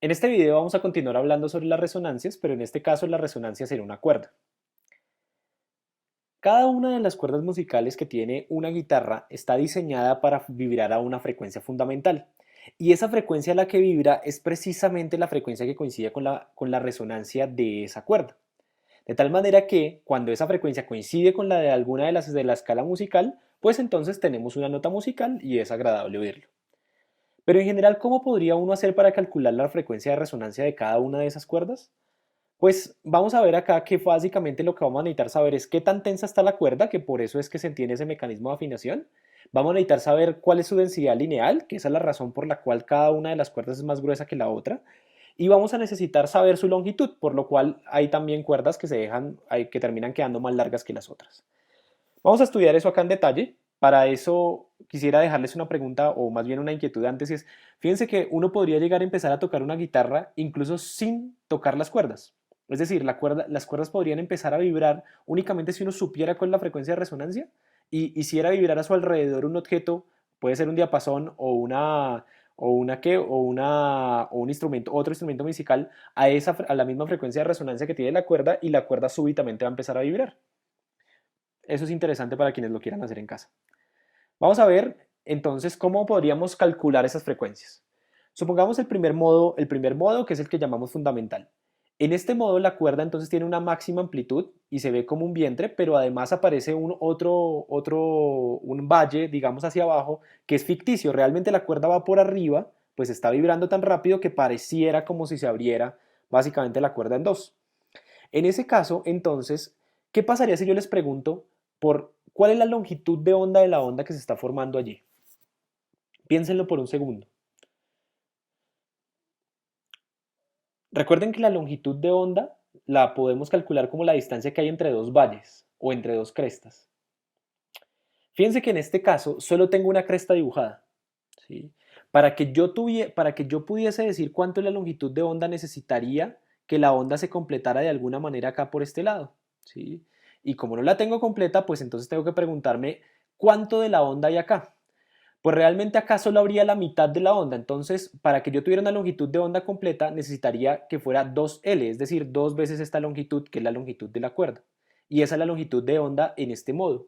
En este video vamos a continuar hablando sobre las resonancias, pero en este caso la resonancia será una cuerda. Cada una de las cuerdas musicales que tiene una guitarra está diseñada para vibrar a una frecuencia fundamental. Y esa frecuencia a la que vibra es precisamente la frecuencia que coincide con la resonancia de esa cuerda. De tal manera que cuando esa frecuencia coincide con la de alguna de la escala musical, pues entonces tenemos una nota musical y es agradable oírlo. Pero en general, ¿cómo podría uno hacer para calcular la frecuencia de resonancia de cada una de esas cuerdas? Pues vamos a ver acá que básicamente lo que vamos a necesitar saber es qué tan tensa está la cuerda, que por eso es que se tiene ese mecanismo de afinación. Vamos a necesitar saber cuál es su densidad lineal, que esa es la razón por la cual cada una de las cuerdas es más gruesa que la otra. Y vamos a necesitar saber su longitud, por lo cual hay también cuerdas que terminan quedando más largas que las otras. Vamos a estudiar eso acá en detalle. Para eso quisiera dejarles una pregunta o más bien una inquietud antes y es, fíjense que uno podría llegar a empezar a tocar una guitarra incluso sin tocar las cuerdas. Es decir, las cuerdas podrían empezar a vibrar únicamente si uno supiera cuál es la frecuencia de resonancia y hiciera vibrar a su alrededor un objeto, puede ser un diapasón o un instrumento, otro instrumento musical a la misma frecuencia de resonancia que tiene la cuerda y la cuerda súbitamente va a empezar a vibrar. Eso es interesante para quienes lo quieran hacer en casa. Vamos a ver entonces cómo podríamos calcular esas frecuencias. Supongamos el primer modo que es el que llamamos fundamental. En este modo la cuerda entonces tiene una máxima amplitud y se ve como un vientre, pero además aparece un valle, digamos hacia abajo, que es ficticio. Realmente la cuerda va por arriba, pues está vibrando tan rápido que pareciera como si se abriera básicamente la cuerda en dos. En ese caso, entonces, ¿qué pasaría si yo les pregunto por cuál es la longitud de onda de la onda que se está formando allí? Piénsenlo por un segundo. Recuerden que la longitud de onda la podemos calcular como la distancia que hay entre dos valles o entre dos crestas. Fíjense que en este caso solo tengo una cresta dibujada, ¿sí? Para que yo pudiese decir cuánto es la longitud de onda necesitaría que la onda se completara de alguna manera acá por este lado, ¿sí? Y como no la tengo completa, pues entonces tengo que preguntarme cuánto de la onda hay acá. Pues realmente acá solo habría la mitad de la onda, entonces para que yo tuviera una longitud de onda completa necesitaría que fuera 2L, es decir, dos veces esta longitud que es la longitud de la cuerda. Y esa es la longitud de onda en este modo.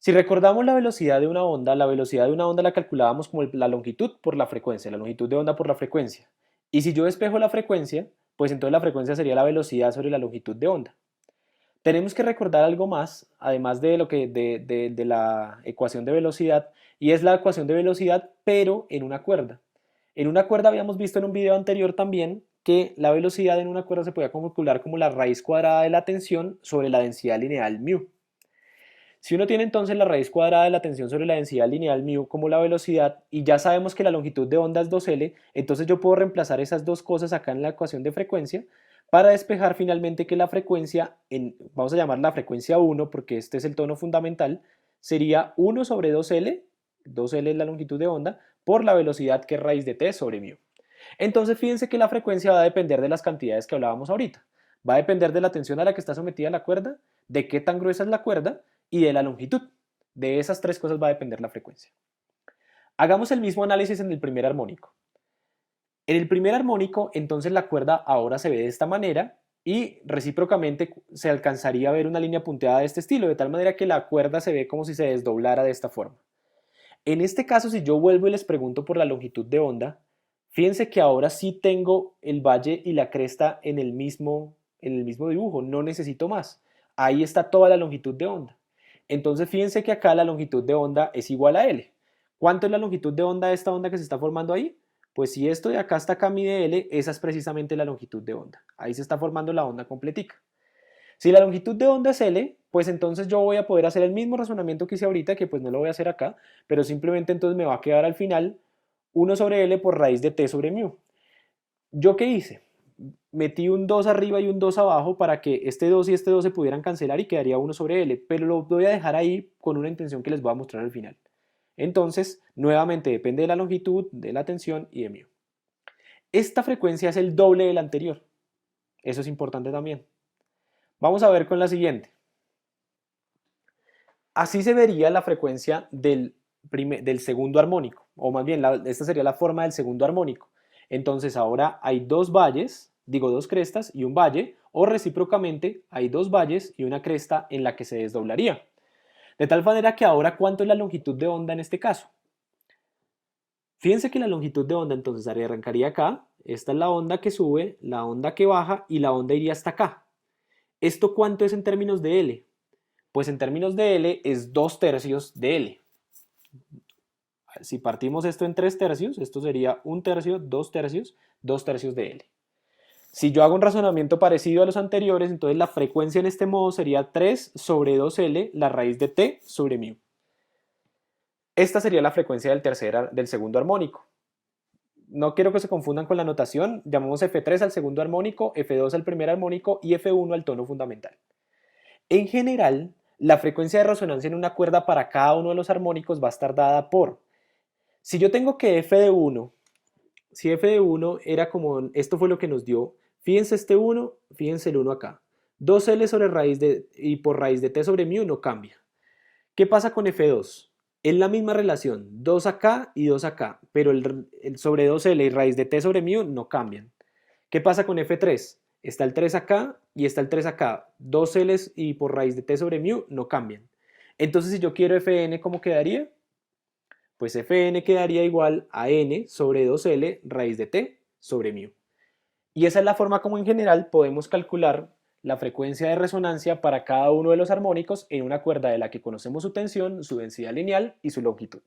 Si recordamos la velocidad de una onda la calculábamos como la longitud por la frecuencia, la longitud de onda por la frecuencia. Y si yo despejo la frecuencia, pues entonces la frecuencia sería la velocidad sobre la longitud de onda. Tenemos que recordar algo más, además de de la ecuación de velocidad, y es la ecuación de velocidad, pero en una cuerda. En una cuerda habíamos visto en un video anterior también que la velocidad en una cuerda se podía calcular como la raíz cuadrada de la tensión sobre la densidad lineal μ. Si uno tiene entonces la raíz cuadrada de la tensión sobre la densidad lineal μ como la velocidad y ya sabemos que la longitud de onda es 2L, entonces yo puedo reemplazar esas dos cosas acá en la ecuación de frecuencia para despejar finalmente que la frecuencia, vamos a llamar la frecuencia 1 porque este es el tono fundamental, sería 1 sobre 2L, 2L es la longitud de onda, por la velocidad que es raíz de t sobre μ. Entonces fíjense que la frecuencia va a depender de las cantidades que hablábamos ahorita. Va a depender de la tensión a la que está sometida la cuerda, de qué tan gruesa es la cuerda y de la longitud. De esas tres cosas va a depender la frecuencia. Hagamos el mismo análisis en el primer armónico. En el primer armónico, entonces la cuerda ahora se ve de esta manera y recíprocamente se alcanzaría a ver una línea punteada de este estilo, de tal manera que la cuerda se ve como si se desdoblara de esta forma. En este caso, si yo vuelvo y les pregunto por la longitud de onda, fíjense que ahora sí tengo el valle y la cresta en el mismo dibujo, no necesito más. Ahí está toda la longitud de onda. Entonces fíjense que acá la longitud de onda es igual a L. ¿Cuánto es la longitud de onda de esta onda que se está formando ahí? Pues si esto de acá hasta acá mide L, esa es precisamente la longitud de onda. Ahí se está formando la onda completica. Si la longitud de onda es L, pues entonces yo voy a poder hacer el mismo razonamiento que hice ahorita, que pues no lo voy a hacer acá, pero simplemente entonces me va a quedar al final 1 sobre L por raíz de t sobre μ. ¿Yo qué hice? Metí un 2 arriba y un 2 abajo para que este 2 y este 2 se pudieran cancelar y quedaría 1 sobre L, pero lo voy a dejar ahí con una intención que les voy a mostrar al final. Entonces, nuevamente depende de la longitud, de la tensión y de μ. Esta frecuencia es el doble de la anterior. Eso es importante también. Vamos a ver con la siguiente. Así se vería la frecuencia del segundo armónico, o más bien, esta sería la forma del segundo armónico. Entonces ahora hay dos valles, digo dos crestas y un valle, o recíprocamente hay dos valles y una cresta en la que se desdoblaría. De tal manera que ahora, ¿cuánto es la longitud de onda en este caso? Fíjense que la longitud de onda entonces arrancaría acá, esta es la onda que sube, la onda que baja y la onda iría hasta acá. ¿Esto cuánto es en términos de L? Pues en términos de L es 2/3 de L. Si partimos esto en 3/3, esto sería 1/3, 2/3, 2/3 de L. Si yo hago un razonamiento parecido a los anteriores, entonces la frecuencia en este modo sería 3 sobre 2L, la raíz de t sobre μ. Esta sería la frecuencia del segundo armónico. No quiero que se confundan con la notación, llamamos F3 al segundo armónico, F2 al primer armónico y F1 al tono fundamental. En general, la frecuencia de resonancia en una cuerda para cada uno de los armónicos va a estar dada por, si yo tengo que F de 1, si F de 1 era como, esto fue lo que nos dio, fíjense este 1, fíjense el 1 acá, 2L sobre raíz de, y por raíz de t sobre μ no cambia. ¿Qué pasa con F2? Es la misma relación, 2 acá y 2 acá, pero el sobre 2L y raíz de t sobre μ no cambian. ¿Qué pasa con F3? Está el 3 acá y está el 3 acá, 2L y por raíz de t sobre μ no cambian. Entonces si yo quiero Fn, ¿cómo quedaría? Pues Fn quedaría igual a n sobre 2L raíz de t sobre μ. Y esa es la forma como en general podemos calcular la frecuencia de resonancia para cada uno de los armónicos en una cuerda de la que conocemos su tensión, su densidad lineal y su longitud.